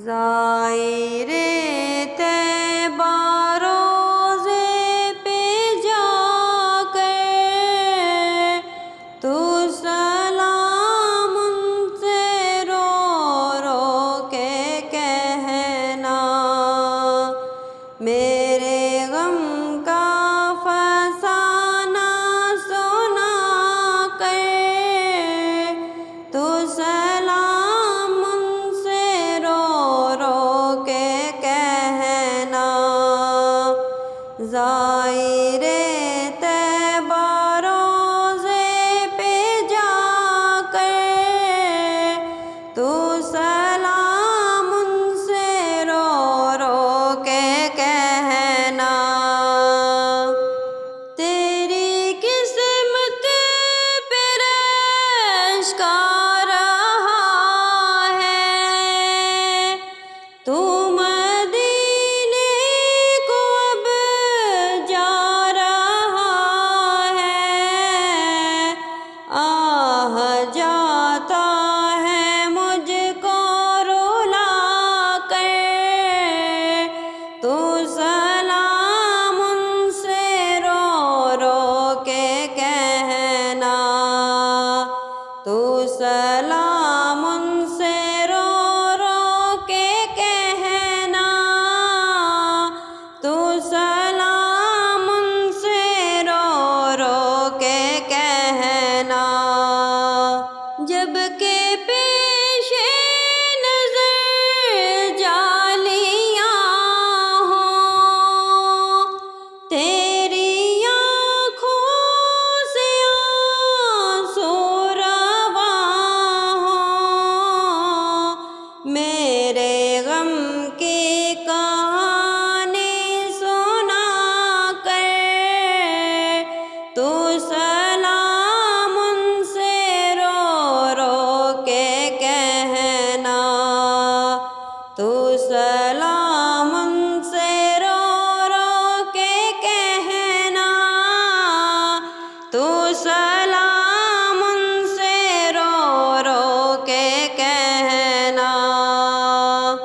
ज़ाहिरे तैबा रोज़े पे जाकर तू सलाम उनसे रो रो के कहना, मेरे गम का फसाना सुना कर तू सलाम उनसे रो रो के कहना। ज़ाहिरे तैबा रोज़े पे जाकर तू सलाम उनसे रो रो के कहना। तेरी किस्मत पे रश्क आ रहा है, तू मदीने को अब जा रहा है। आह जाता है मुझको रुला कर तू सलाम उनसे रो रो के कहना। तू सलाम उनसे रो रो के कहना। तू सलाम उनसे रो रो के कहना। जब के पेशे नज़र जालियाँ हों, तेरी आँखों से आंसू रवा हों, मेरे गम की कहानी सुना कर तू सलाम उनसे रो रो के कहना। तू सलाम उनसे रो रो के कहना। तू सलाम